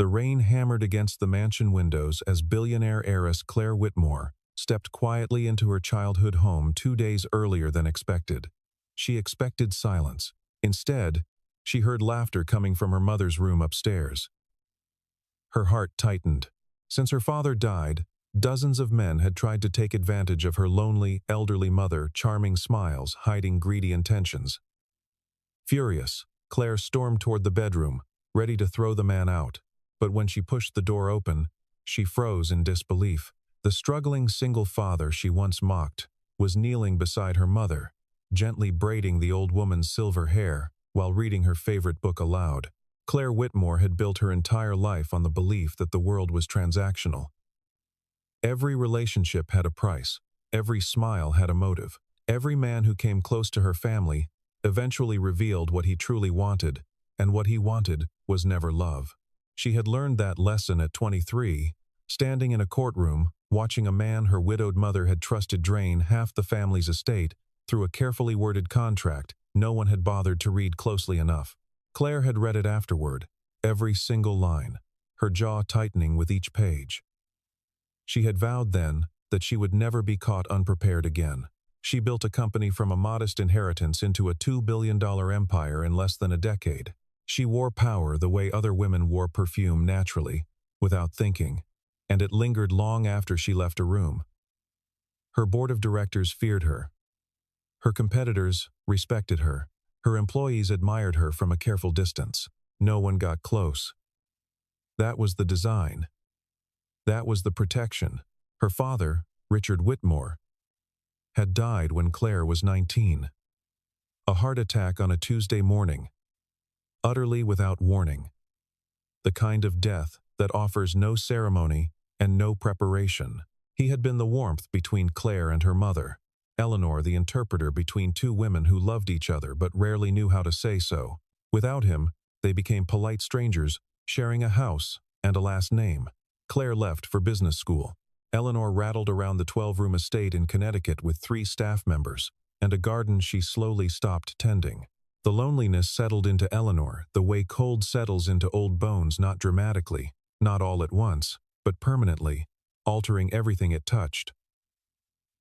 The rain hammered against the mansion windows as billionaire heiress Claire Whitmore stepped quietly into her childhood home 2 days earlier than expected. She expected silence. Instead, she heard laughter coming from her mother's room upstairs. Her heart tightened. Since her father died, dozens of men had tried to take advantage of her lonely, elderly mother, charming smiles hiding greedy intentions. Furious, Claire stormed toward the bedroom, ready to throw the man out. But when she pushed the door open, she froze in disbelief. The struggling single father she once mocked was kneeling beside her mother, gently braiding the old woman's silver hair while reading her favorite book aloud. Claire Whitmore had built her entire life on the belief that the world was transactional. Every relationship had a price. Every smile had a motive. Every man who came close to her family eventually revealed what he truly wanted, and what he wanted was never love. She had learned that lesson at 23, standing in a courtroom, watching a man her widowed mother had trusted drain half the family's estate through a carefully worded contract no one had bothered to read closely enough. Claire had read it afterward, every single line, her jaw tightening with each page. She had vowed then that she would never be caught unprepared again. She built a company from a modest inheritance into a $2 billion empire in less than a decade. She wore power the way other women wore perfume naturally, without thinking, and it lingered long after she left a room. Her board of directors feared her. Her competitors respected her. Her employees admired her from a careful distance. No one got close. That was the design. That was the protection. Her father, Richard Whitmore, had died when Claire was 19. A heart attack on a Tuesday morning. Utterly without warning. The kind of death that offers no ceremony and no preparation. He had been the warmth between Claire and her mother, Eleanor the interpreter between two women who loved each other but rarely knew how to say so. Without him, they became polite strangers, sharing a house and a last name. Claire left for business school. Eleanor rattled around the 12-room estate in Connecticut with 3 staff members, and a garden she slowly stopped tending. The loneliness settled into Eleanor the way cold settles into old bones, not dramatically, not all at once, but permanently, altering everything it touched.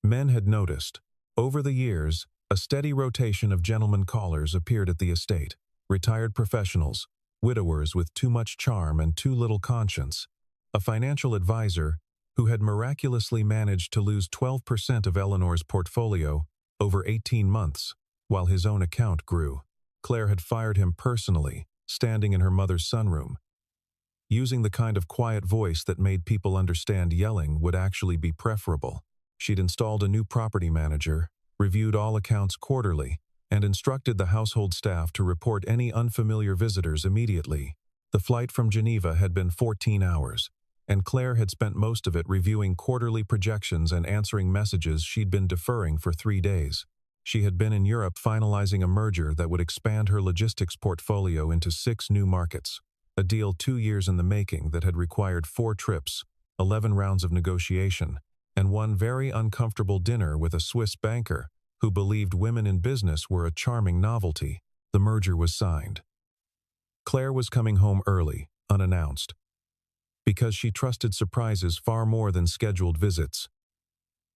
Men had noticed. Over the years, a steady rotation of gentlemen callers appeared at the estate. Retired professionals, widowers with too much charm and too little conscience, a financial advisor who had miraculously managed to lose 12% of Eleanor's portfolio over 18 months, while his own account grew. Claire had fired him personally, standing in her mother's sunroom. Using the kind of quiet voice that made people understand yelling would actually be preferable. She'd installed a new property manager, reviewed all accounts quarterly, and instructed the household staff to report any unfamiliar visitors immediately. The flight from Geneva had been 14 hours, and Claire had spent most of it reviewing quarterly projections and answering messages she'd been deferring for 3 days. She had been in Europe finalizing a merger that would expand her logistics portfolio into 6 new markets, a deal 2 years in the making that had required 4 trips, 11 rounds of negotiation, and one very uncomfortable dinner with a Swiss banker who believed women in business were a charming novelty. The merger was signed. Claire was coming home early, unannounced, because she trusted surprises far more than scheduled visits.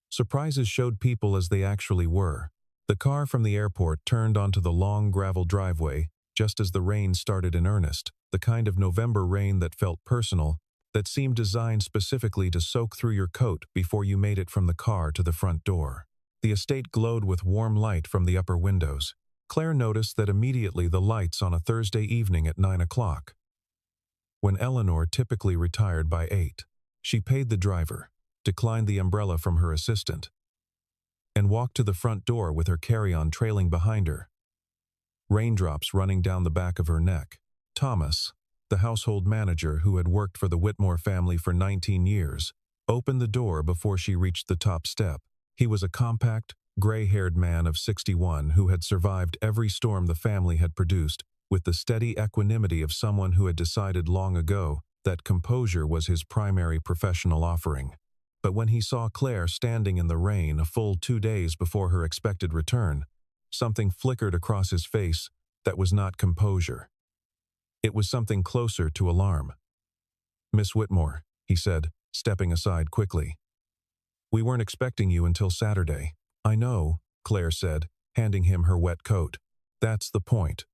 Surprises showed people as they actually were. The car from the airport turned onto the long gravel driveway just as the rain started in earnest, the kind of November rain that felt personal, that seemed designed specifically to soak through your coat before you made it from the car to the front door. The estate glowed with warm light from the upper windows. Claire noticed that immediately the lights on a Thursday evening at 9 o'clock. When Eleanor typically retired by 8, she paid the driver, declined the umbrella from her assistant, and walked to the front door with her carry-on trailing behind her, raindrops running down the back of her neck. Thomas, the household manager who had worked for the Whitmore family for 19 years, opened the door before she reached the top step. He was a compact, gray-haired man of 61 who had survived every storm the family had produced with the steady equanimity of someone who had decided long ago that composure was his primary professional offering. But when he saw Claire standing in the rain a full 2 days before her expected return, something flickered across his face that was not composure. It was something closer to alarm. "Miss Whitmore," he said, stepping aside quickly. "We weren't expecting you until Saturday." "I know," Claire said, handing him her wet coat. "That's the point."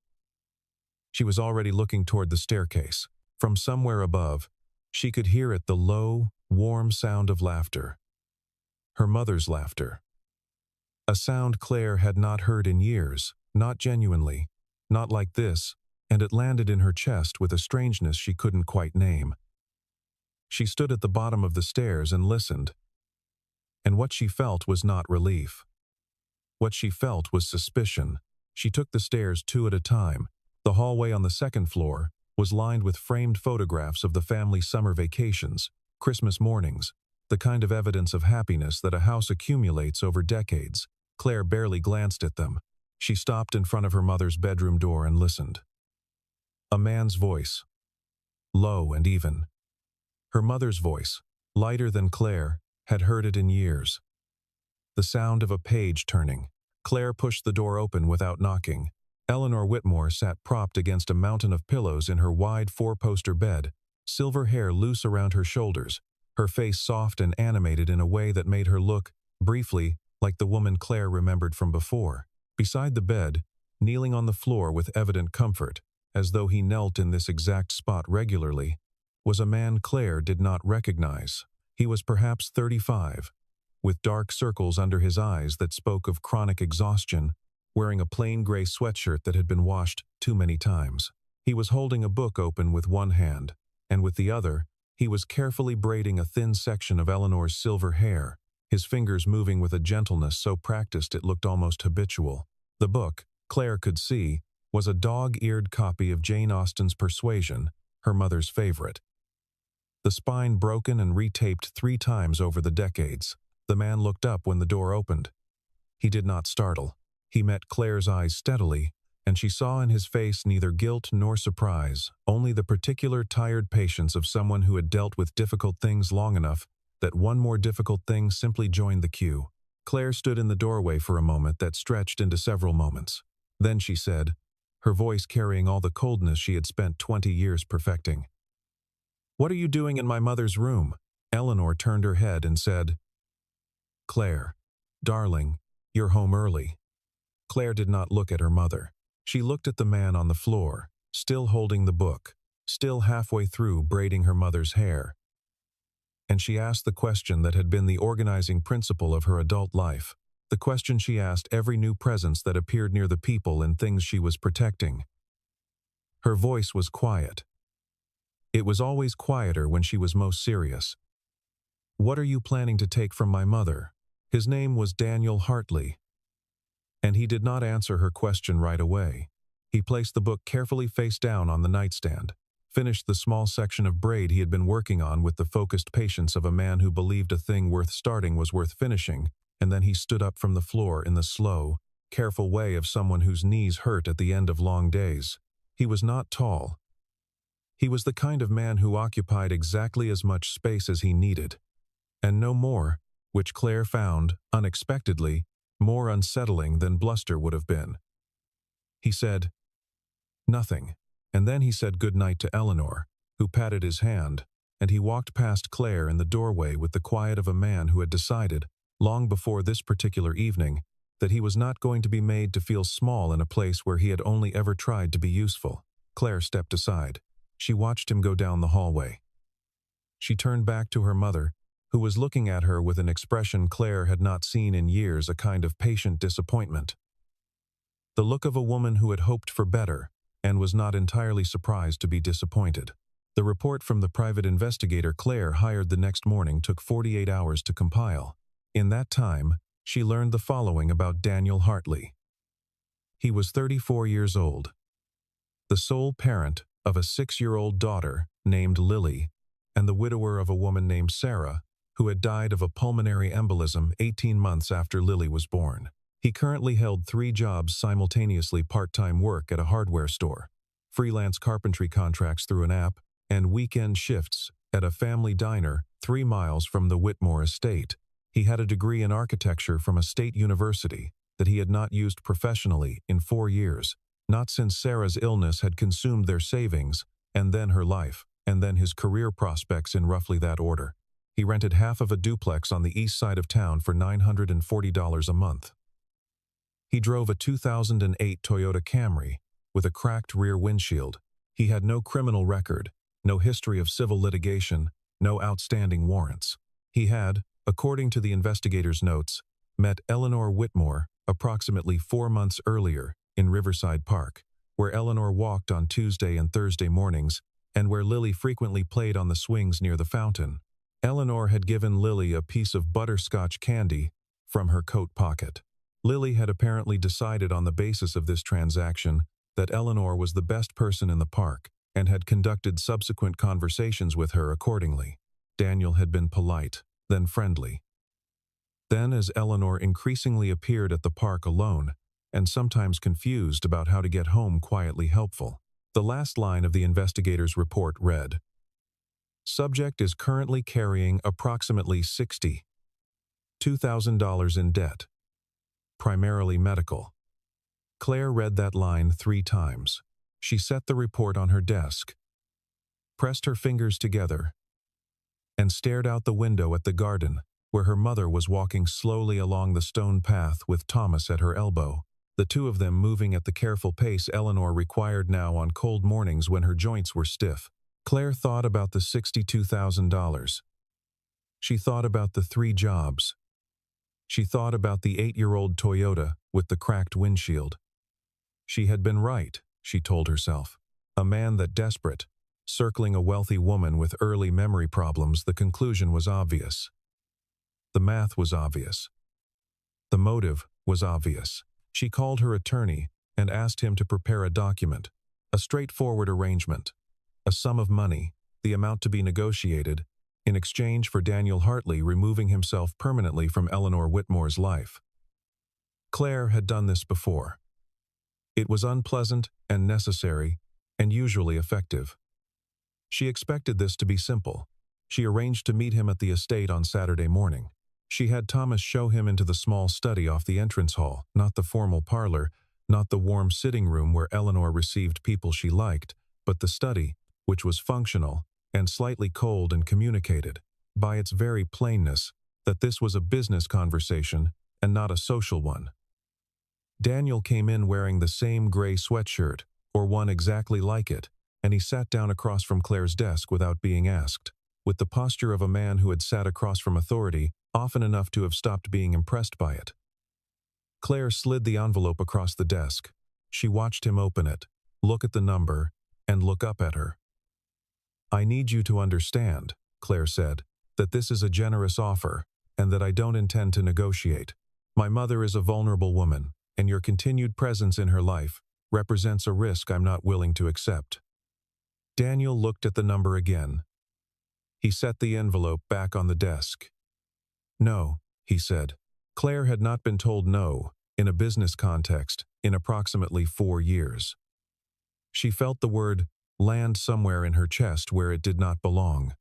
She was already looking toward the staircase. From somewhere above, she could hear it, the low, warm sound of laughter. Her mother's laughter. A sound Claire had not heard in years, not genuinely, not like this, and it landed in her chest with a strangeness she couldn't quite name. She stood at the bottom of the stairs and listened. And what she felt was not relief. What she felt was suspicion. She took the stairs 2 at a time. The hallway on the second floor was lined with framed photographs of the family's summer vacations, Christmas mornings, the kind of evidence of happiness that a house accumulates over decades. Claire barely glanced at them. She stopped in front of her mother's bedroom door and listened. A man's voice, low and even. Her mother's voice, lighter than Claire had heard it in years. The sound of a page turning. Claire pushed the door open without knocking. Eleanor Whitmore sat propped against a mountain of pillows in her wide 4-poster bed, silver hair loose around her shoulders, her face soft and animated in a way that made her look, briefly, like the woman Claire remembered from before. Beside the bed, kneeling on the floor with evident comfort, as though he knelt in this exact spot regularly, was a man Claire did not recognize. He was perhaps 35, with dark circles under his eyes that spoke of chronic exhaustion, wearing a plain gray sweatshirt that had been washed too many times. He was holding a book open with one hand, and with the other, he was carefully braiding a thin section of Eleanor's silver hair, his fingers moving with a gentleness so practiced it looked almost habitual. The book, Claire could see, was a dog-eared copy of Jane Austen's Persuasion, her mother's favorite. The spine broken and retaped 3 times over the decades. The man looked up when the door opened. He did not startle. He met Claire's eyes steadily, and she saw in his face neither guilt nor surprise, only the particular tired patience of someone who had dealt with difficult things long enough that one more difficult thing simply joined the queue. Claire stood in the doorway for a moment that stretched into several moments. Then she said, her voice carrying all the coldness she had spent 20 years perfecting, "What are you doing in my mother's room?" Eleanor turned her head and said, "Claire, darling, you're home early." Claire did not look at her mother. She looked at the man on the floor, still holding the book, still halfway through braiding her mother's hair. And she asked the question that had been the organizing principle of her adult life, the question she asked every new presence that appeared near the people and things she was protecting. Her voice was quiet. It was always quieter when she was most serious. "What are you planning to take from my mother?" His name was Daniel Hartley. And he did not answer her question right away. He placed the book carefully face down on the nightstand, finished the small section of braid he had been working on with the focused patience of a man who believed a thing worth starting was worth finishing, and then he stood up from the floor in the slow, careful way of someone whose knees hurt at the end of long days. He was not tall. He was the kind of man who occupied exactly as much space as he needed, and no more, which Claire found, unexpectedly, more unsettling than bluster would have been. He said, "Nothing," and then he said good night to Eleanor, who patted his hand, and he walked past Claire in the doorway with the quiet of a man who had decided, long before this particular evening, that he was not going to be made to feel small in a place where he had only ever tried to be useful. Claire stepped aside. She watched him go down the hallway. She turned back to her mother, who was looking at her with an expression Claire had not seen in years, a kind of patient disappointment. The look of a woman who had hoped for better, and was not entirely surprised to be disappointed. The report from the private investigator Claire hired the next morning took 48 hours to compile. In that time, she learned the following about Daniel Hartley. He was 34 years old, the sole parent of a 6-year-old daughter named Lily, and the widower of a woman named Sarah, who had died of a pulmonary embolism 18 months after Lily was born. He currently held 3 jobs simultaneously: part-time work at a hardware store, freelance carpentry contracts through an app, and weekend shifts at a family diner 3 miles from the Whitmore estate. He had a degree in architecture from a state university that he had not used professionally in 4 years, not since Sarah's illness had consumed their savings and then her life. and then his career prospects in roughly that order. He rented half of a duplex on the east side of town for $940 a month. He drove a 2008 Toyota Camry with a cracked rear windshield. He had no criminal record, no history of civil litigation, no outstanding warrants. He had, according to the investigators' notes, met Eleanor Whitmore approximately 4 months earlier in Riverside Park, where Eleanor walked on Tuesday and Thursday mornings and where Lily frequently played on the swings near the fountain. Eleanor had given Lily a piece of butterscotch candy from her coat pocket. Lily had apparently decided on the basis of this transaction that Eleanor was the best person in the park and had conducted subsequent conversations with her accordingly. Daniel had been polite, then friendly. Then, as Eleanor increasingly appeared at the park alone, and sometimes confused about how to get home quietly helpful, the last line of the investigator's report read, "Subject is currently carrying approximately $62,000 in debt, primarily medical." Claire read that line 3 times. She set the report on her desk, pressed her fingers together, and stared out the window at the garden, where her mother was walking slowly along the stone path with Thomas at her elbow, the two of them moving at the careful pace Eleanor required now on cold mornings when her joints were stiff. Claire thought about the $62,000. She thought about the 3 jobs. She thought about the 8-year-old Toyota with the cracked windshield. She had been right, she told herself. A man that desperate, circling a wealthy woman with early memory problems, the conclusion was obvious. The math was obvious. The motive was obvious. She called her attorney and asked him to prepare a document, a straightforward arrangement, a sum of money, the amount to be negotiated, in exchange for Daniel Hartley removing himself permanently from Eleanor Whitmore's life. Claire had done this before. It was unpleasant and necessary, and usually effective. She expected this to be simple. She arranged to meet him at the estate on Saturday morning. She had Thomas show him into the small study off the entrance hall, not the formal parlor, not the warm sitting room where Eleanor received people she liked, but the study, which was functional and slightly cold, and communicated, by its very plainness, that this was a business conversation and not a social one. Daniel came in wearing the same gray sweatshirt, or one exactly like it, and he sat down across from Claire's desk without being asked, with the posture of a man who had sat across from authority often enough to have stopped being impressed by it. Claire slid the envelope across the desk. She watched him open it, look at the number, and look up at her. "I need you to understand," Claire said, "that this is a generous offer, and that I don't intend to negotiate. My mother is a vulnerable woman, and your continued presence in her life represents a risk I'm not willing to accept." Daniel looked at the number again. He set the envelope back on the desk. "No," he said. Claire had not been told no, in a business context, in approximately 4 years. She felt the word land somewhere in her chest where it did not belong.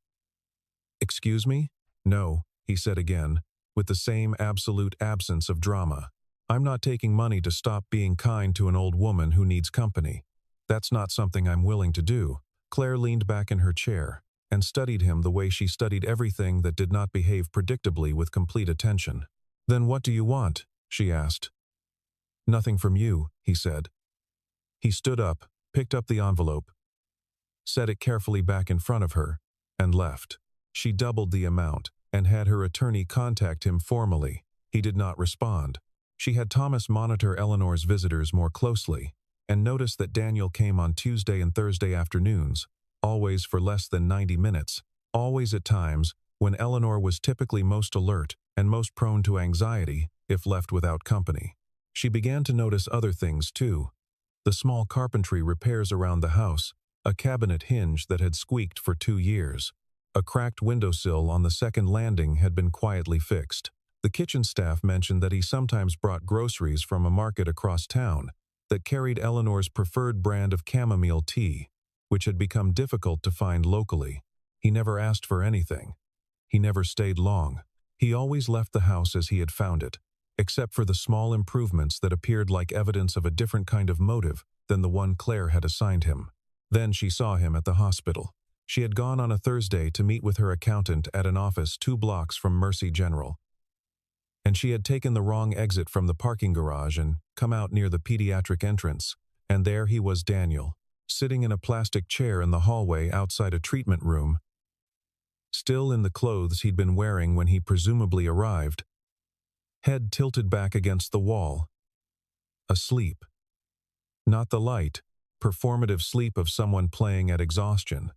"Excuse me?" "No," he said again, with the same absolute absence of drama. "I'm not taking money to stop being kind to an old woman who needs company. That's not something I'm willing to do." Claire leaned back in her chair and studied him the way she studied everything that did not behave predictably with complete attention. "Then what do you want?" she asked. "Nothing from you," he said. He stood up, picked up the envelope, set it carefully back in front of her, and left. She doubled the amount and had her attorney contact him formally. He did not respond. She had Thomas monitor Eleanor's visitors more closely and noticed that Daniel came on Tuesday and Thursday afternoons, always for less than 90 minutes, always at times when Eleanor was typically most alert and most prone to anxiety if left without company. She began to notice other things too. The small carpentry repairs around the house, a cabinet hinge that had squeaked for 2 years. A cracked windowsill on the second landing had been quietly fixed. The kitchen staff mentioned that he sometimes brought groceries from a market across town that carried Eleanor's preferred brand of chamomile tea, which had become difficult to find locally. He never asked for anything. He never stayed long. He always left the house as he had found it, except for the small improvements that appeared like evidence of a different kind of motive than the one Claire had assigned him. Then she saw him at the hospital. She had gone on a Thursday to meet with her accountant at an office 2 blocks from Mercy General. And she had taken the wrong exit from the parking garage and come out near the pediatric entrance, and there he was, Daniel, sitting in a plastic chair in the hallway outside a treatment room, still in the clothes he'd been wearing when he presumably arrived, head tilted back against the wall, asleep. Not the light, performative sleep of someone playing at exhaustion.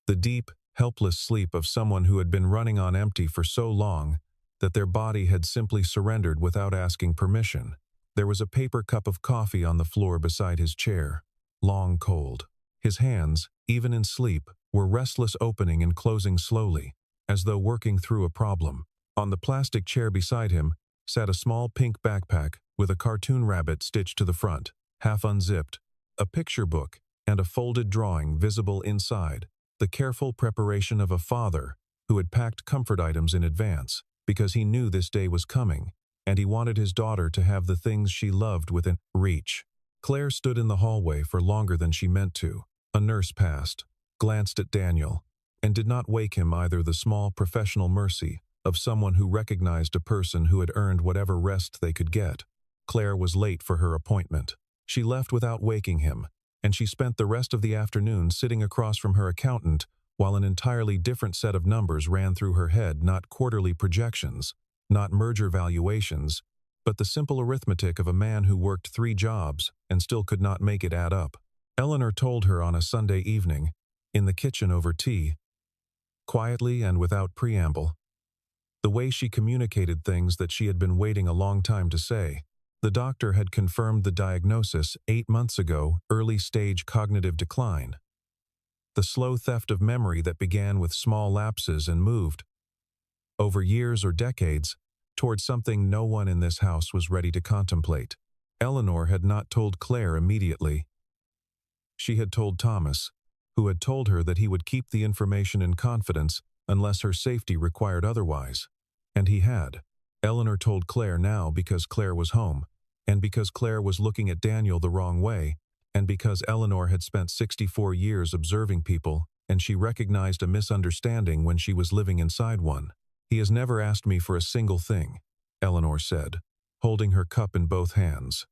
The deep, helpless sleep of someone who had been running on empty for so long that their body had simply surrendered without asking permission. There was a paper cup of coffee on the floor beside his chair, long cold. His hands, even in sleep, were restless, opening and closing slowly, as though working through a problem. On the plastic chair beside him sat a small pink backpack with a cartoon rabbit stitched to the front, half unzipped, a picture book, and a folded drawing visible inside, the careful preparation of a father who had packed comfort items in advance, because he knew this day was coming, and he wanted his daughter to have the things she loved within reach. Claire stood in the hallway for longer than she meant to. A nurse passed, glanced at Daniel, and did not wake him either, the small professional mercy of someone who recognized a person who had earned whatever rest they could get. Claire was late for her appointment. She left without waking him, and she spent the rest of the afternoon sitting across from her accountant while an entirely different set of numbers ran through her head, not quarterly projections, not merger valuations, but the simple arithmetic of a man who worked 3 jobs and still could not make it add up. Eleanor told her on a Sunday evening, in the kitchen over tea, quietly and without preamble, the way she communicated things that she had been waiting a long time to say. The doctor had confirmed the diagnosis 8 months ago: early-stage cognitive decline. The slow theft of memory that began with small lapses and moved, over years or decades, toward something no one in this house was ready to contemplate. Eleanor had not told Claire immediately. She had told Thomas, who had told her that he would keep the information in confidence unless her safety required otherwise. And he had. Eleanor told Claire now because Claire was home, and because Claire was looking at Daniel the wrong way, and because Eleanor had spent 64 years observing people, and she recognized a misunderstanding when she was living inside one. "He has never asked me for a single thing," Eleanor said, holding her cup in both hands.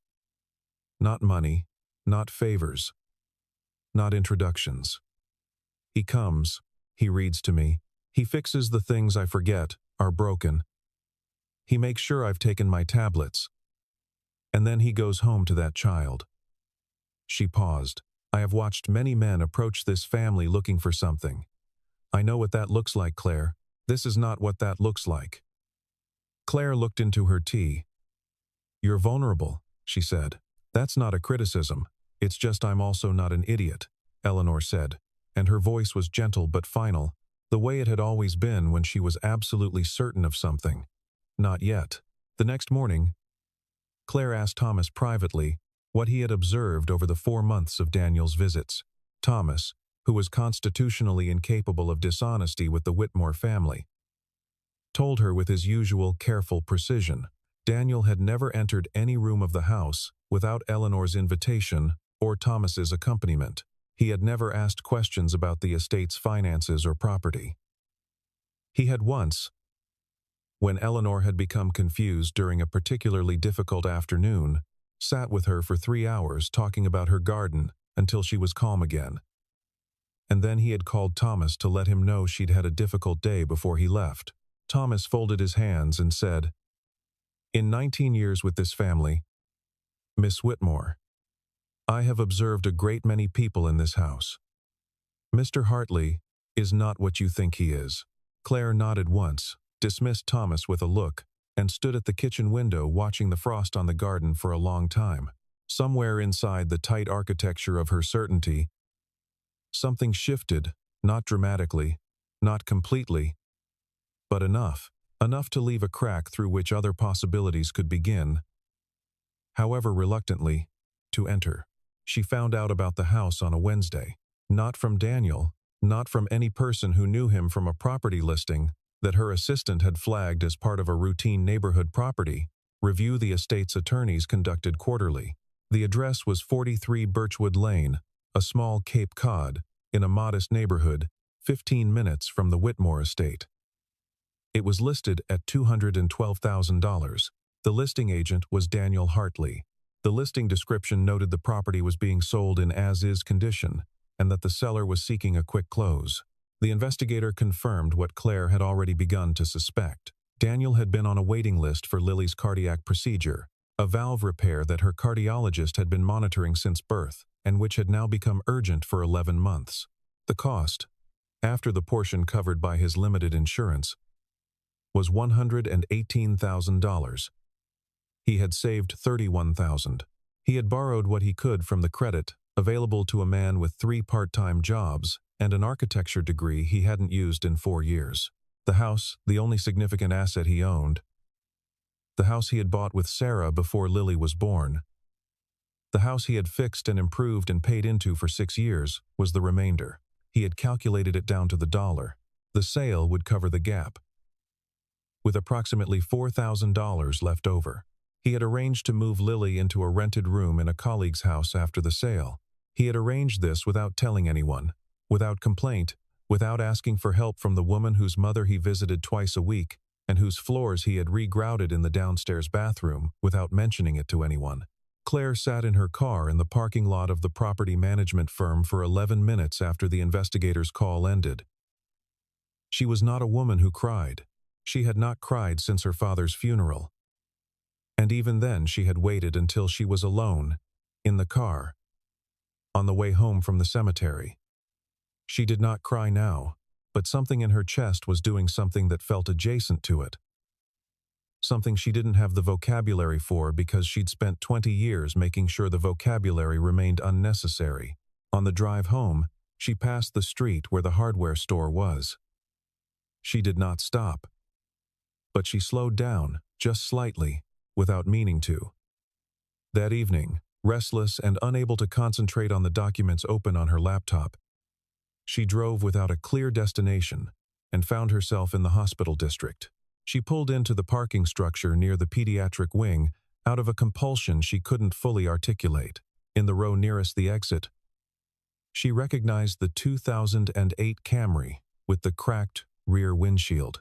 "Not money, not favors, not introductions. He comes, he reads to me, he fixes the things I forget are broken. He makes sure I've taken my tablets. And then he goes home to that child." She paused. "I have watched many men approach this family looking for something. I know what that looks like, Claire. This is not what that looks like." Claire looked into her tea. "You're vulnerable," she said. "That's not a criticism. It's just I'm also not an idiot," Eleanor said, and her voice was gentle but final, the way it had always been when she was absolutely certain of something. Not yet. The next morning, Claire asked Thomas privately what he had observed over the 4 months of Daniel's visits. Thomas, who was constitutionally incapable of dishonesty with the Whitmore family, told her with his usual careful precision. Daniel had never entered any room of the house without Eleanor's invitation or Thomas's accompaniment. He had never asked questions about the estate's finances or property. He had once, when Eleanor had become confused during a particularly difficult afternoon, sat with her for 3 hours talking about her garden until she was calm again. And then he had called Thomas to let him know she'd had a difficult day before he left. Thomas folded his hands and said, "In 19 years with this family, Miss Whitmore, I have observed a great many people in this house. Mr. Hartley is not what you think he is." Claire nodded once, dismissed Thomas with a look, and stood at the kitchen window watching the frost on the garden for a long time. Somewhere inside the tight architecture of her certainty, something shifted, not dramatically, not completely, but enough to leave a crack through which other possibilities could begin, however reluctantly, to enter. She found out about the house on a Wednesday, not from Daniel, not from any person who knew him from a property listing that her assistant had flagged as part of a routine neighborhood property review the estate's attorneys conducted quarterly. The address was 43 Birchwood Lane, a small Cape Cod, in a modest neighborhood, 15 minutes from the Whitmore estate. It was listed at $212,000. The listing agent was Daniel Hartley. The listing description noted the property was being sold in as-is condition and that the seller was seeking a quick close. The investigator confirmed what Claire had already begun to suspect. Daniel had been on a waiting list for Lily's cardiac procedure, a valve repair that her cardiologist had been monitoring since birth and which had now become urgent for 11 months. The cost, after the portion covered by his limited insurance, was $118,000. He had saved $31,000. He had borrowed what he could from the credit available to a man with 3 part-time jobs and an architecture degree he hadn't used in 4 years. The house, the only significant asset he owned. The house he had bought with Sarah before Lily was born. The house he had fixed and improved and paid into for 6 years was the remainder. He had calculated it down to the dollar. The sale would cover the gap, with approximately $4,000 left over. He had arranged to move Lily into a rented room in a colleague's house after the sale. He had arranged this without telling anyone, without complaint, without asking for help from the woman whose mother he visited twice a week and whose floors he had regrouted in the downstairs bathroom without mentioning it to anyone. Claire sat in her car in the parking lot of the property management firm for 11 minutes after the investigator's call ended. She was not a woman who cried. She had not cried since her father's funeral. And even then she had waited until she was alone, in the car, on the way home from the cemetery. She did not cry now, but something in her chest was doing something that felt adjacent to it. Something she didn't have the vocabulary for because she'd spent 20 years making sure the vocabulary remained unnecessary. On the drive home, she passed the street where the hardware store was. She did not stop, but she slowed down, just slightly, without meaning to. That evening, restless and unable to concentrate on the documents open on her laptop, she drove without a clear destination and found herself in the hospital district. She pulled into the parking structure near the pediatric wing out of a compulsion she couldn't fully articulate. In the row nearest the exit, she recognized the 2008 Camry with the cracked rear windshield.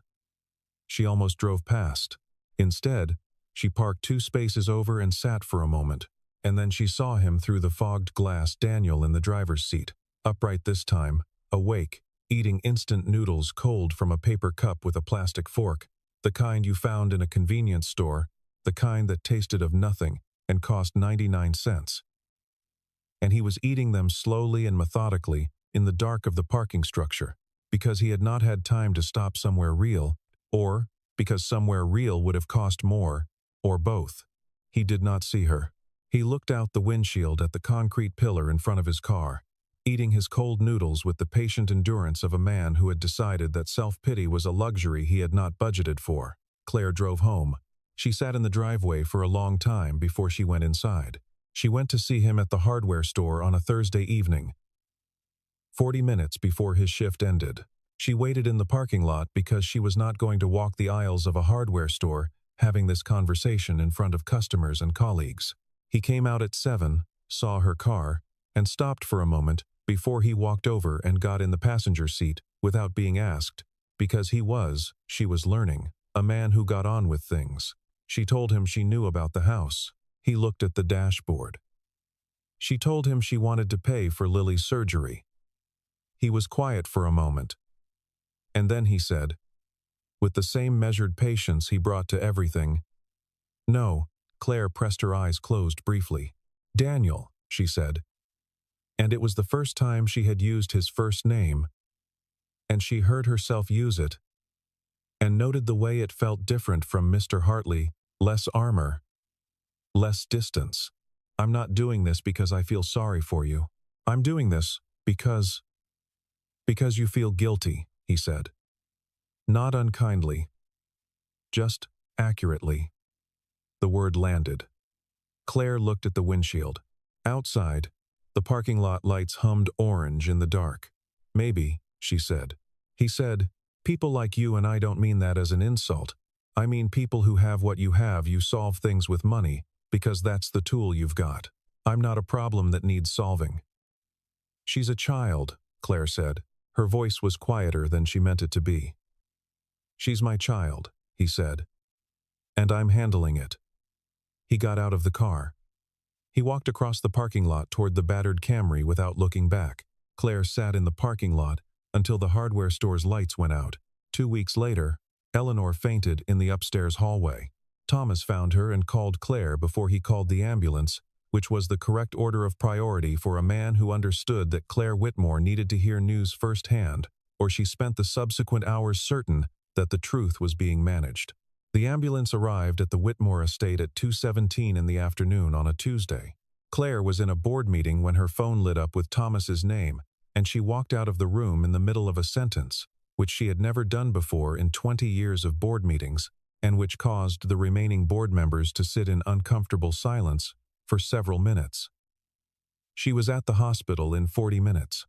She almost drove past. Instead, she parked 2 spaces over and sat for a moment, and then she saw him through the fogged glass, Daniel in the driver's seat, upright this time, awake, eating instant noodles cold from a paper cup with a plastic fork, the kind you found in a convenience store, the kind that tasted of nothing and cost 99 cents. And he was eating them slowly and methodically in the dark of the parking structure, because he had not had time to stop somewhere real, or because somewhere real would have cost more, or both. He did not see her. He looked out the windshield at the concrete pillar in front of his car, eating his cold noodles with the patient endurance of a man who had decided that self-pity was a luxury he had not budgeted for. Claire drove home. She sat in the driveway for a long time before she went inside. She went to see him at the hardware store on a Thursday evening, 40 minutes before his shift ended. She waited in the parking lot because she was not going to walk the aisles of a hardware store having this conversation in front of customers and colleagues. He came out at 7, saw her car, and stopped for a moment before he walked over and got in the passenger seat without being asked, because she was learning, a man who got on with things. She told him she knew about the house. He looked at the dashboard. She told him she wanted to pay for Lily's surgery. He was quiet for a moment. And then he said, with the same measured patience he brought to everything, "No." Claire pressed her eyes closed briefly. "Daniel," she said. And it was the first time she had used his first name, and she heard herself use it, and noted the way it felt different from Mr. Hartley, less armor, less distance. "I'm not doing this because I feel sorry for you. I'm doing this because you feel guilty," he said. Not unkindly, just accurately. The word landed. Claire looked at the windshield. Outside, the parking lot lights hummed orange in the dark. "Maybe," she said. He said, "People like you and I don't mean that as an insult. I mean people who have what you have. You solve things with money, because that's the tool you've got. I'm not a problem that needs solving." "She's a child," Claire said. Her voice was quieter than she meant it to be. "She's my child," he said. "And I'm handling it." He got out of the car. He walked across the parking lot toward the battered Camry without looking back. Claire sat in the parking lot until the hardware store's lights went out. 2 weeks later, Eleanor fainted in the upstairs hallway. Thomas found her and called Claire before he called the ambulance, which was the correct order of priority for a man who understood that Claire Whitmore needed to hear news firsthand, or she spent the subsequent hours certain that the truth was being managed. The ambulance arrived at the Whitmore estate at 2:17 in the afternoon on a Tuesday. Claire was in a board meeting when her phone lit up with Thomas's name, and she walked out of the room in the middle of a sentence, which she had never done before in 20 years of board meetings, and which caused the remaining board members to sit in uncomfortable silence for several minutes. She was at the hospital in 40 minutes.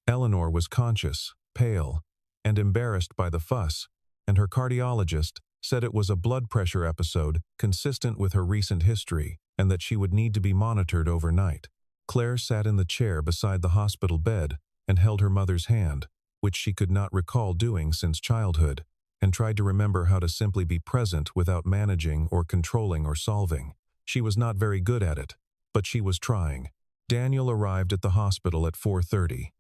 Eleanor was conscious, pale, and embarrassed by the fuss, and her cardiologist said it was a blood pressure episode consistent with her recent history and that she would need to be monitored overnight. Claire sat in the chair beside the hospital bed and held her mother's hand, which she could not recall doing since childhood, and tried to remember how to simply be present without managing or controlling or solving. She was not very good at it, but she was trying. Daniel arrived at the hospital at 4:30.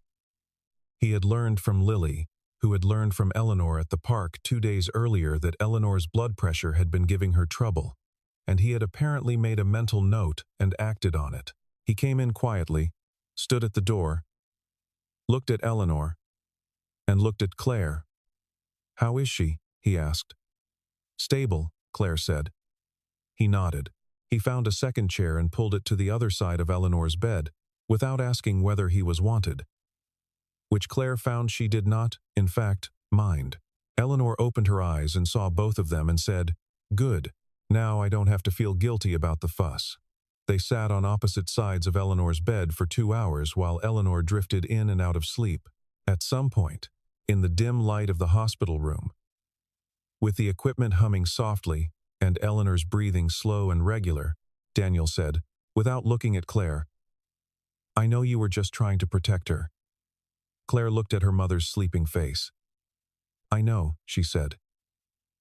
He had learned from Lily, who had learned from Eleanor at the park 2 days earlier, that Eleanor's blood pressure had been giving her trouble, and he had apparently made a mental note and acted on it. He came in quietly, stood at the door, looked at Eleanor, and looked at Claire. "How is she?" he asked. "Stable," Claire said. He nodded. He found a second chair and pulled it to the other side of Eleanor's bed, without asking whether he was wanted, which Claire found she did not, in fact, mind. Eleanor opened her eyes and saw both of them and said, "Good, now I don't have to feel guilty about the fuss." They sat on opposite sides of Eleanor's bed for 2 hours while Eleanor drifted in and out of sleep. At some point, in the dim light of the hospital room, with the equipment humming softly and Eleanor's breathing slow and regular, Daniel said, without looking at Claire, "I know you were just trying to protect her." Claire looked at her mother's sleeping face. "I know," she said.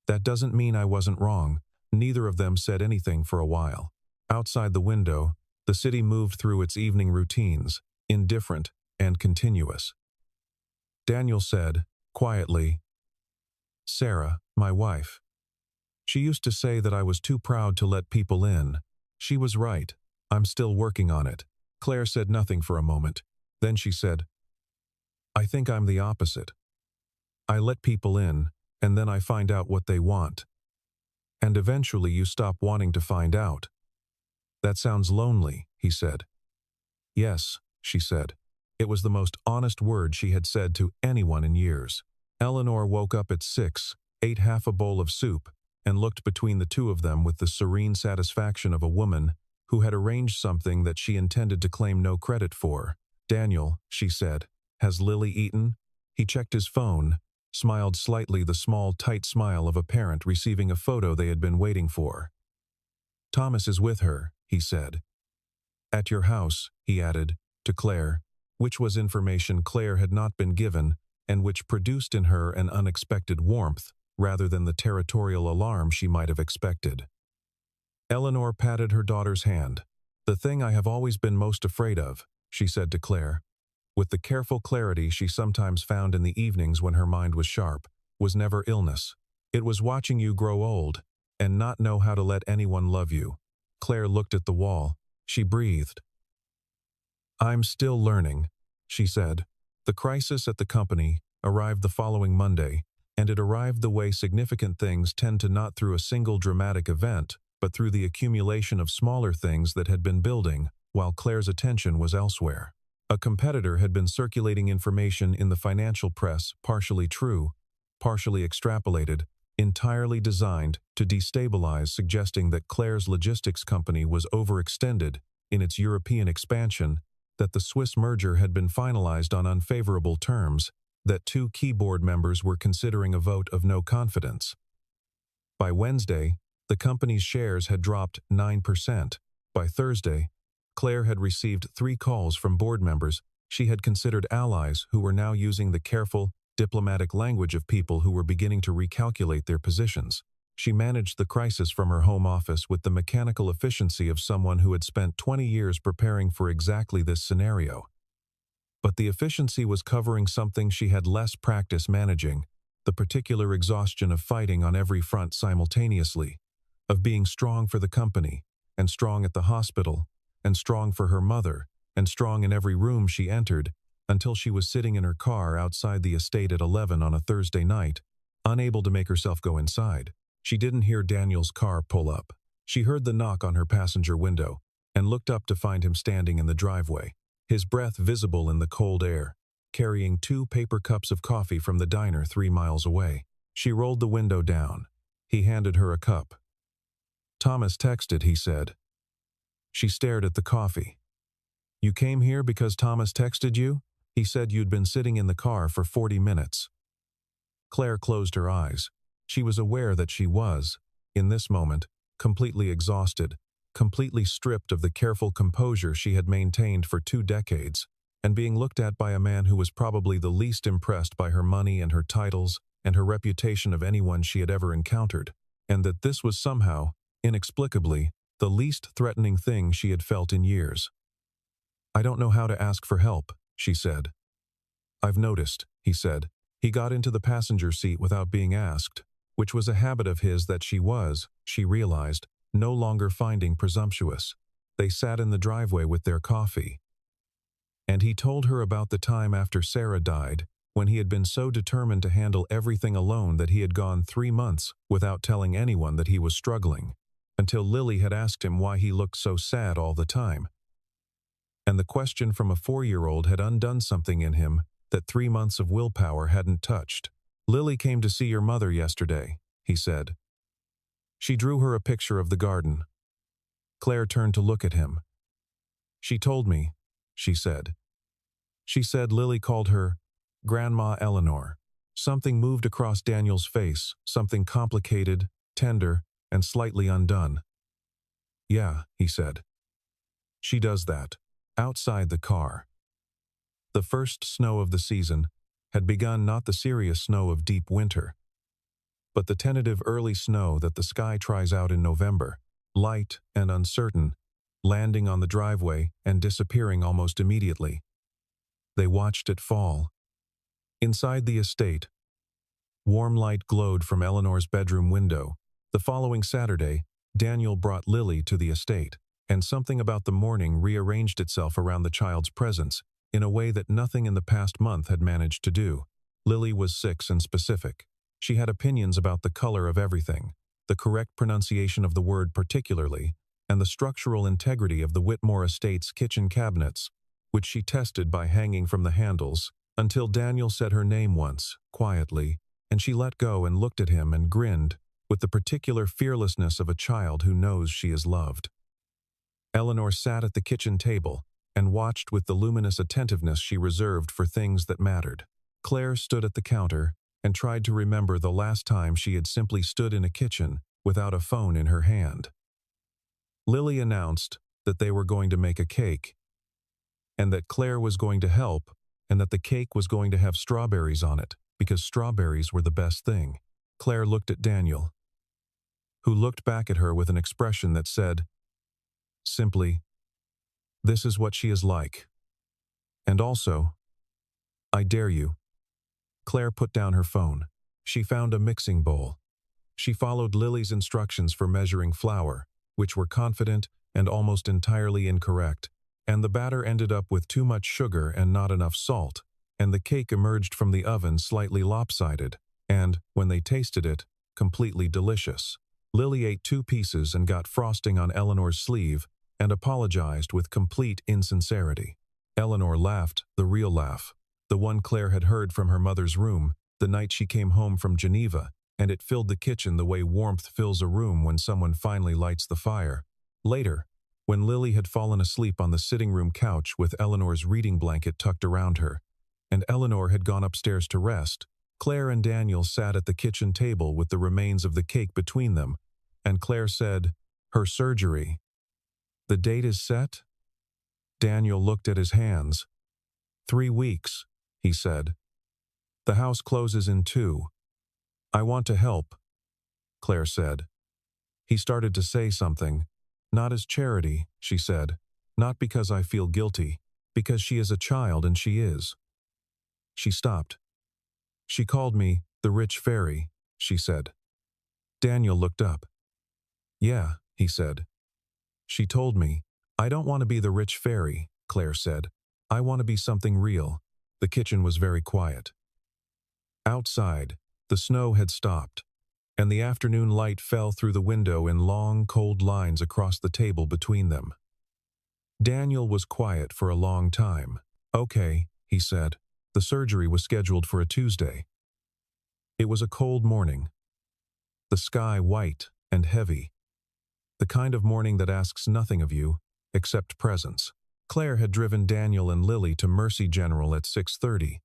"That doesn't mean I wasn't wrong." Neither of them said anything for a while. Outside the window, the city moved through its evening routines, indifferent and continuous. Daniel said, quietly, "Sarah, my wife. She used to say that I was too proud to let people in. She was right. I'm still working on it." Claire said nothing for a moment. Then she said, "I think I'm the opposite. I let people in, and then I find out what they want. And eventually you stop wanting to find out." "That sounds lonely," he said. "Yes," she said. It was the most honest word she had said to anyone in years. Eleanor woke up at 6, ate half a bowl of soup, and looked between the two of them with the serene satisfaction of a woman who had arranged something that she intended to claim no credit for. "Daniel," she said, "has Lily eaten?" He checked his phone, smiled slightly, the small, tight smile of a parent receiving a photo they had been waiting for. "Thomas is with her," he said. "At your house," he added, to Claire, which was information Claire had not been given and which produced in her an unexpected warmth rather than the territorial alarm she might have expected. Eleanor patted her daughter's hand. "The thing I have always been most afraid of," she said to Claire, with the careful clarity she sometimes found in the evenings when her mind was sharp, "was never illness. It was watching you grow old and not know how to let anyone love you." Claire looked at the wall. She breathed. "I'm still learning," she said. The crisis at the company arrived the following Monday, and it arrived the way significant things tend to, not through a single dramatic event, but through the accumulation of smaller things that had been building while Claire's attention was elsewhere. A competitor had been circulating information in the financial press, partially true, partially extrapolated, entirely designed to destabilize, suggesting that Claire's logistics company was overextended in its European expansion, that the Swiss merger had been finalized on unfavorable terms, that 2 key board members were considering a vote of no confidence. By Wednesday, the company's shares had dropped 9%. By Thursday, Claire had received 3 calls from board members She had considered allies who were now using the careful, diplomatic language of people who were beginning to recalculate their positions. She managed the crisis from her home office with the mechanical efficiency of someone who had spent 20 years preparing for exactly this scenario. But the efficiency was covering something she had less practice managing, the particular exhaustion of fighting on every front simultaneously, of being strong for the company, and strong at the hospital, and strong for her mother, and strong in every room she entered, until she was sitting in her car outside the estate at 11 on a Thursday night, unable to make herself go inside. She didn't hear Daniel's car pull up. She heard the knock on her passenger window, and looked up to find him standing in the driveway, his breath visible in the cold air, carrying 2 paper cups of coffee from the diner 3 miles away. She rolled the window down. He handed her a cup. "Thomas texted," he said. She stared at the coffee. "You came here because Thomas texted you? He said you'd been sitting in the car for 40 minutes. Claire closed her eyes. She was aware that she was, in this moment, completely exhausted, completely stripped of the careful composure she had maintained for 2 decades, and being looked at by a man who was probably the least impressed by her money and her titles and her reputation of anyone she had ever encountered, and that this was somehow, inexplicably, the least threatening thing she had felt in years. "I don't know how to ask for help," she said. "I've noticed," he said. He got into the passenger seat without being asked, which was a habit of his that she realized, no longer finding presumptuous. They sat in the driveway with their coffee. And he told her about the time after Sarah died, when he had been so determined to handle everything alone that he had gone 3 months without telling anyone that he was struggling, until Lily had asked him why he looked so sad all the time. And the question from a 4-year-old had undone something in him that 3 months of willpower hadn't touched. "Lily came to see your mother yesterday," he said. She drew her a picture of the garden. Claire turned to look at him. "She told me," she said. She said Lily called her Grandma Eleanor. Something moved across Daniel's face, something complicated, tender, and slightly undone. "Yeah," he said. "She does that." Outside the car. The first snow of the season had begun, not the serious snow of deep winter, but the tentative early snow that the sky tries out in November, light and uncertain, landing on the driveway and disappearing almost immediately. They watched it fall. Inside the estate, warm light glowed from Eleanor's bedroom window. The following Saturday, Daniel brought Lily to the estate, and something about the morning rearranged itself around the child's presence in a way that nothing in the past month had managed to do. Lily was 6 and specific. She had opinions about the color of everything, the correct pronunciation of the word particularly, and the structural integrity of the Whitmore estate's kitchen cabinets, which she tested by hanging from the handles, until Daniel said her name once, quietly, and she let go and looked at him and grinned, with the particular fearlessness of a child who knows she is loved. Eleanor sat at the kitchen table and watched with the luminous attentiveness she reserved for things that mattered. Claire stood at the counter and tried to remember the last time she had simply stood in a kitchen without a phone in her hand. Lily announced that they were going to make a cake, and that Claire was going to help, and that the cake was going to have strawberries on it, because strawberries were the best thing. Claire looked at Daniel, who looked back at her with an expression that said, simply, "This is what she is like. And also, I dare you." Claire put down her phone. She found a mixing bowl. She followed Lily's instructions for measuring flour, which were confident and almost entirely incorrect, and the batter ended up with too much sugar and not enough salt, and the cake emerged from the oven slightly lopsided, and, when they tasted it, completely delicious. Lily ate 2 pieces and got frosting on Eleanor's sleeve, and apologized with complete insincerity. Eleanor laughed, the real laugh, the one Claire had heard from her mother's room the night she came home from Geneva, and it filled the kitchen the way warmth fills a room when someone finally lights the fire. Later, when Lily had fallen asleep on the sitting room couch with Eleanor's reading blanket tucked around her, and Eleanor had gone upstairs to rest, Claire and Daniel sat at the kitchen table with the remains of the cake between them, and Claire said, "Her surgery. The date is set?" Daniel looked at his hands. 3 weeks, he said. The house closes in 2. I want to help, Claire said. He started to say something. Not as charity, she said. Not because I feel guilty. Because she is a child and she is. She stopped. She called me the rich fairy, she said. Daniel looked up. Yeah, he said. She told me. I don't want to be the rich fairy, Claire said. I want to be something real. The kitchen was very quiet. Outside, the snow had stopped, and the afternoon light fell through the window in long, cold lines across the table between them. Daniel was quiet for a long time. Okay, he said. The surgery was scheduled for a Tuesday. It was a cold morning. The sky white and heavy. The kind of morning that asks nothing of you, except presence. Claire had driven Daniel and Lily to Mercy General at 6:30,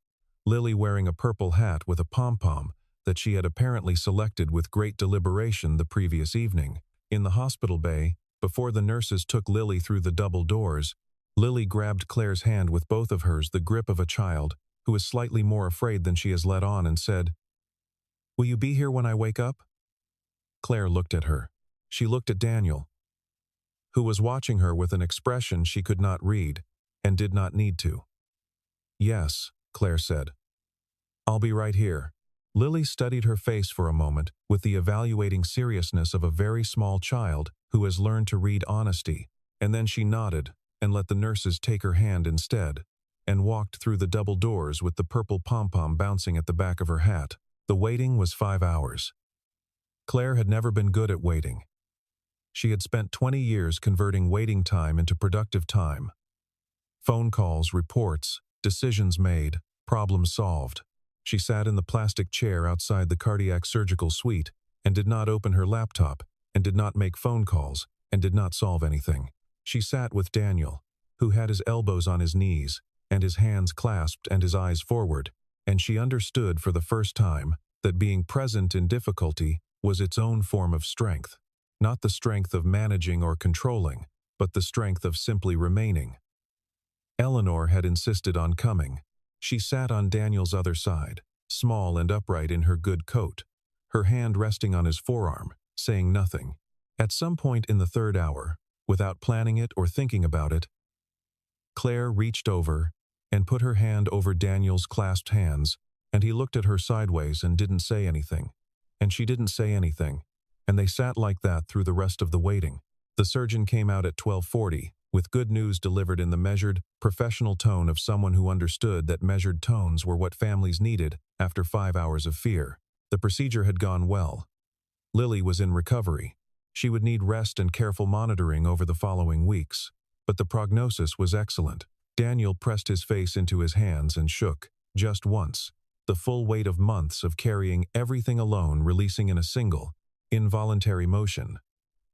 Lily wearing a purple hat with a pom-pom that she had apparently selected with great deliberation the previous evening. In the hospital bay, before the nurses took Lily through the double doors, Lily grabbed Claire's hand with both of hers, the grip of a child who is slightly more afraid than she has let on, and said, "Will you be here when I wake up?" Claire looked at her. She looked at Daniel, who was watching her with an expression she could not read, and did not need to. "Yes," Claire said. "I'll be right here." Lily studied her face for a moment with the evaluating seriousness of a very small child who has learned to read honesty, and then she nodded and let the nurses take her hand instead, and walked through the double doors with the purple pom-pom bouncing at the back of her hat. The waiting was 5 hours. Claire had never been good at waiting. She had spent 20 years converting waiting time into productive time. Phone calls, reports, decisions made, problems solved. She sat in the plastic chair outside the cardiac surgical suite and did not open her laptop and did not make phone calls and did not solve anything. She sat with Daniel, who had his elbows on his knees and his hands clasped and his eyes forward, and she understood for the first time that being present in difficulty was its own form of strength. Not the strength of managing or controlling, but the strength of simply remaining. Eleanor had insisted on coming. She sat on Daniel's other side, small and upright in her good coat, her hand resting on his forearm, saying nothing. At some point in the 3rd hour, without planning it or thinking about it, Claire reached over and put her hand over Daniel's clasped hands, and he looked at her sideways and didn't say anything. And she didn't say anything, and they sat like that through the rest of the waiting. The surgeon came out at 12:40, with good news delivered in the measured, professional tone of someone who understood that measured tones were what families needed after 5 hours of fear. The procedure had gone well. Lily was in recovery. She would need rest and careful monitoring over the following weeks, but the prognosis was excellent. Daniel pressed his face into his hands and shook, just once, the full weight of months of carrying everything alone releasing in a single, involuntary motion.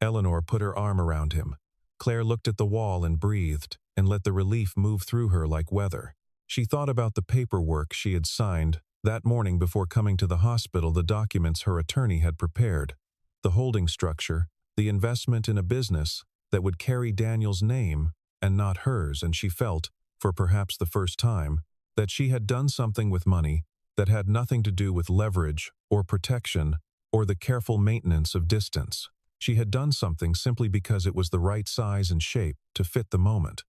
Eleanor put her arm around him. Claire looked at the wall and breathed, and let the relief move through her like weather. She thought about the paperwork she had signed that morning before coming to the hospital, the documents her attorney had prepared, the holding structure, the investment in a business that would carry Daniel's name and not hers, and she felt, for perhaps the first time, that she had done something with money that had nothing to do with leverage or protection or the careful maintenance of distance. She had done something simply because it was the right size and shape to fit the moment.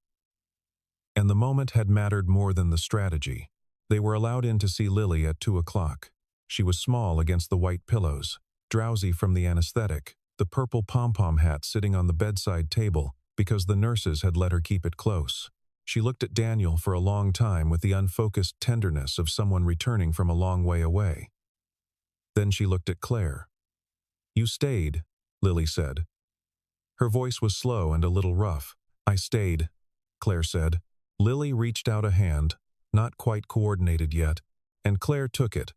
And the moment had mattered more than the strategy. They were allowed in to see Lily at 2 o'clock. She was small against the white pillows, drowsy from the anesthetic, the purple pom-pom hat sitting on the bedside table because the nurses had let her keep it close. She looked at Daniel for a long time with the unfocused tenderness of someone returning from a long way away. Then she looked at Claire. "You stayed," Lily said. Her voice was slow and a little rough. "I stayed," Claire said. Lily reached out a hand, not quite coordinated yet, and Claire took it,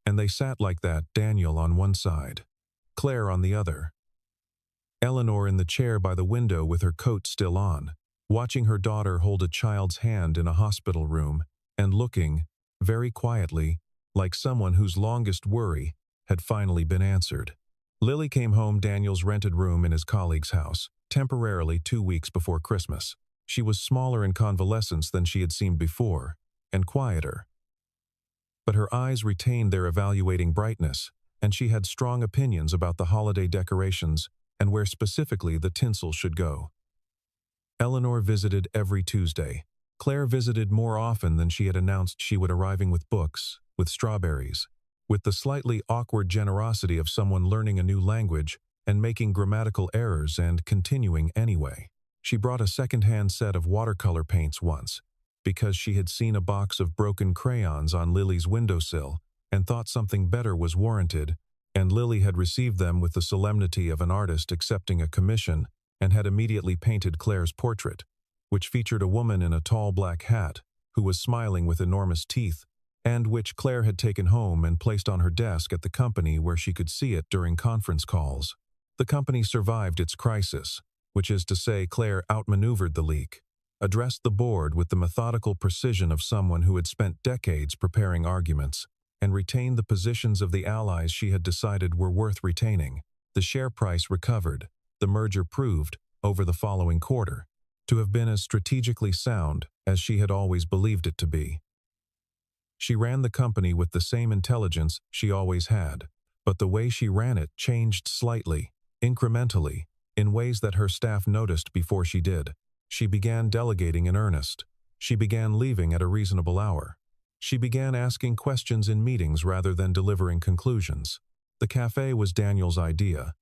and they sat like that, Daniel on one side, Claire on the other. Eleanor in the chair by the window with her coat still on, watching her daughter hold a child's hand in a hospital room, and looking, very quietly, like someone whose longest worry had finally been answered. Lily came home Daniel's rented room in his colleague's house, temporarily 2 weeks before Christmas. She was smaller in convalescence than she had seemed before, and quieter. But her eyes retained their evaluating brightness, and she had strong opinions about the holiday decorations and where specifically the tinsel should go. Eleanor visited every Tuesday. Claire visited more often than she had announced she would, arriving with books, with strawberries, with the slightly awkward generosity of someone learning a new language and making grammatical errors and continuing anyway. She brought a second-hand set of watercolor paints once, because she had seen a box of broken crayons on Lily's windowsill and thought something better was warranted, and Lily had received them with the solemnity of an artist accepting a commission and had immediately painted Claire's portrait, which featured a woman in a tall black hat who was smiling with enormous teeth, and which Claire had taken home and placed on her desk at the company where she could see it during conference calls. The company survived its crisis, which is to say Claire outmaneuvered the leak, addressed the board with the methodical precision of someone who had spent decades preparing arguments, and retained the positions of the allies she had decided were worth retaining. The share price recovered. The merger proved, over the following quarter, to have been as strategically sound as she had always believed it to be. She ran the company with the same intelligence she always had, but the way she ran it changed slightly, incrementally, in ways that her staff noticed before she did. She began delegating in earnest. She began leaving at a reasonable hour. She began asking questions in meetings rather than delivering conclusions. The cafe was Daniel's idea,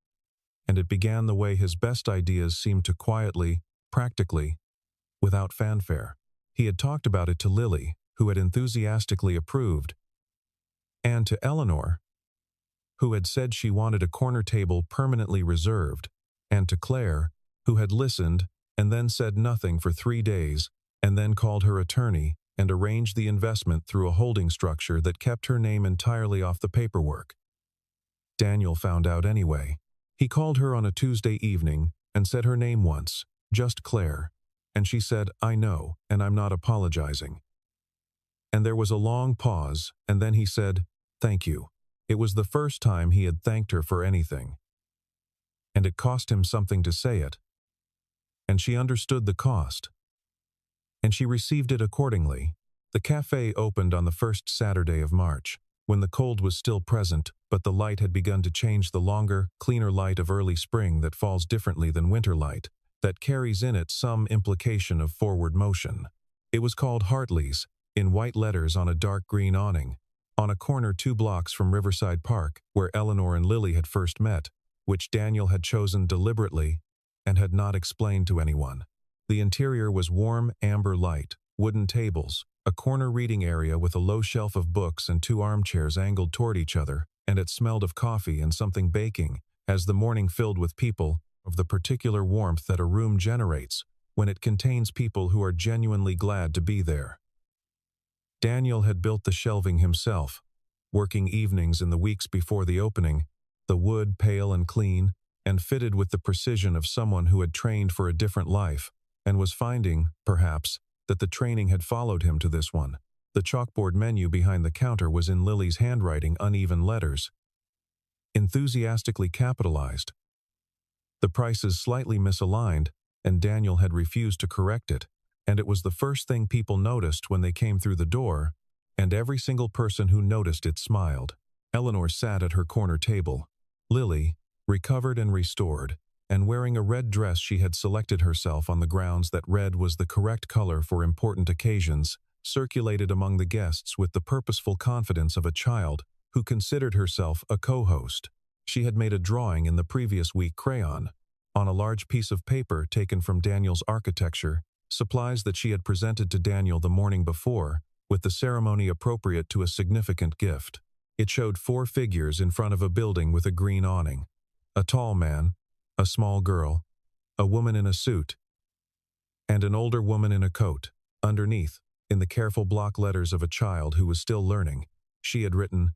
and it began the way his best ideas seemed to quietly, practically, without fanfare. He had talked about it to Lily, who had enthusiastically approved, and to Eleanor, who had said she wanted a corner table permanently reserved, and to Claire, who had listened and then said nothing for 3 days, and then called her attorney and arranged the investment through a holding structure that kept her name entirely off the paperwork. Daniel found out anyway. He called her on a Tuesday evening and said her name once, just Claire, and she said, "I know, and I'm not apologizing." And there was a long pause, and then he said, "Thank you." It was the first time he had thanked her for anything. And it cost him something to say it. And she understood the cost. And she received it accordingly. The cafe opened on the first Saturday of March, when the cold was still present, but the light had begun to change, the longer, cleaner light of early spring that falls differently than winter light, that carries in it some implication of forward motion. It was called Hartley's, in white letters on a dark green awning, on a corner 2 blocks from Riverside Park, where Eleanor and Lily had first met, which Daniel had chosen deliberately and had not explained to anyone. The interior was warm amber light, wooden tables, a corner reading area with a low shelf of books and 2 armchairs angled toward each other, and it smelled of coffee and something baking, as the morning filled with people, of the particular warmth that a room generates when it contains people who are genuinely glad to be there. Daniel had built the shelving himself, working evenings in the weeks before the opening, the wood pale and clean, and fitted with the precision of someone who had trained for a different life, and was finding, perhaps, that the training had followed him to this one. The chalkboard menu behind the counter was in Lily's handwriting, uneven letters, enthusiastically capitalized. The prices slightly misaligned, and Daniel had refused to correct it, and it was the first thing people noticed when they came through the door, and every single person who noticed it smiled. Eleanor sat at her corner table. Lily, recovered and restored, and wearing a red dress she had selected herself on the grounds that red was the correct color for important occasions, circulated among the guests with the purposeful confidence of a child who considered herself a co-host. She had made a drawing in the previous week crayon, on a large piece of paper taken from Daniel's architecture, supplies that she had presented to Daniel the morning before, with the ceremony appropriate to a significant gift. It showed 4 figures in front of a building with a green awning. A tall man, a small girl, a woman in a suit, and an older woman in a coat. Underneath, in the careful block letters of a child who was still learning, she had written,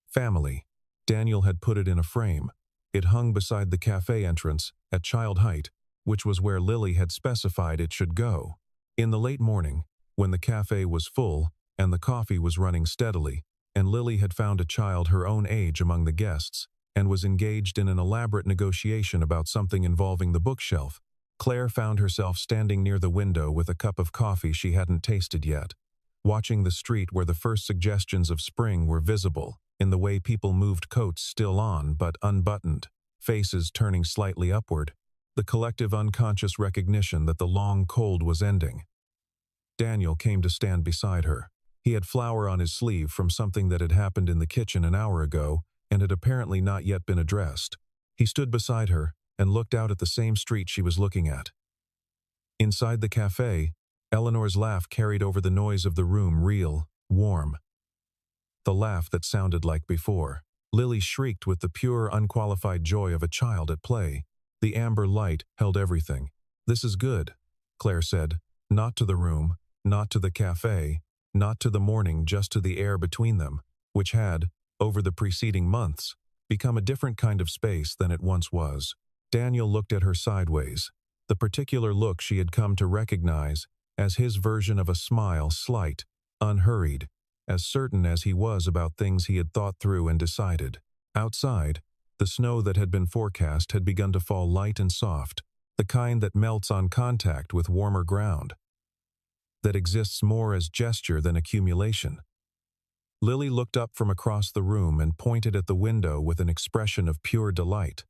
"Family." Daniel had put it in a frame. It hung beside the cafe entrance, at child height, which was where Lily had specified it should go. In the late morning, when the cafe was full and the coffee was running steadily, and Lily had found a child her own age among the guests, and was engaged in an elaborate negotiation about something involving the bookshelf, Claire found herself standing near the window with a cup of coffee she hadn't tasted yet. watching the street where the first suggestions of spring were visible, in the way people moved coats still on but unbuttoned, faces turning slightly upward, the collective unconscious recognition that the long cold was ending. Daniel came to stand beside her. He had flour on his sleeve from something that had happened in the kitchen an hour ago and had apparently not yet been addressed. He stood beside her and looked out at the same street she was looking at. Inside the cafe, Eleanor's laugh carried over the noise of the room, real, warm. The laugh that sounded like before. Lily shrieked with the pure, unqualified joy of a child at play. The amber light held everything. "This is good," Claire said, not to the room, not to the cafe, not to the morning, just to the air between them, which had, over the preceding months, become a different kind of space than it once was. Daniel looked at her sideways, the particular look she had come to recognize as his version of a smile, slight, unhurried, as certain as he was about things he had thought through and decided. Outside, the snow that had been forecast had begun to fall light and soft, the kind that melts on contact with warmer ground, that exists more as gesture than accumulation. Lily looked up from across the room and pointed at the window with an expression of pure delight.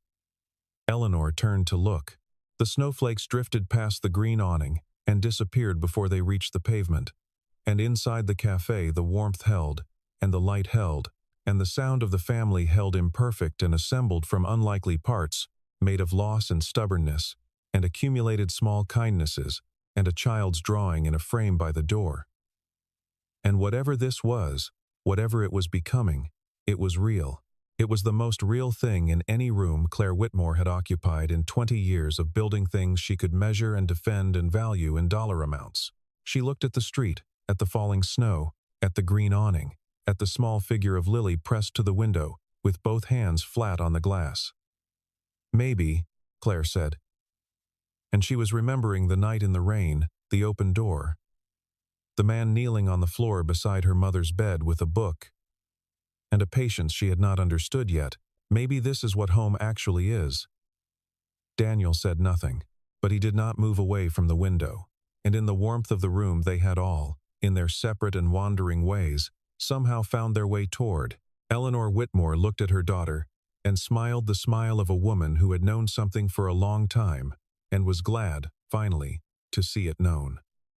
Eleanor turned to look. The snowflakes drifted past the green awning and disappeared before they reached the pavement. And inside the cafe the warmth held, and the light held, and the sound of the family held, imperfect and assembled from unlikely parts, made of loss and stubbornness, and accumulated small kindnesses, and a child's drawing in a frame by the door. And whatever this was, whatever it was becoming, it was real. It was the most real thing in any room Claire Whitmore had occupied in 20 years of building things she could measure and defend and value in dollar amounts. She looked at the street, at the falling snow, at the green awning, at the small figure of Lily pressed to the window, with both hands flat on the glass. "Maybe," Claire said. And she was remembering the night in the rain, the open door, the man kneeling on the floor beside her mother's bed with a book, and a patience she had not understood yet. Maybe this is what home actually is. Daniel said nothing, but he did not move away from the window, and in the warmth of the room they had all, in their separate and wandering ways, somehow found their way toward. Eleanor Whitmore looked at her daughter and smiled the smile of a woman who had known something for a long time and was glad, finally, to see it known.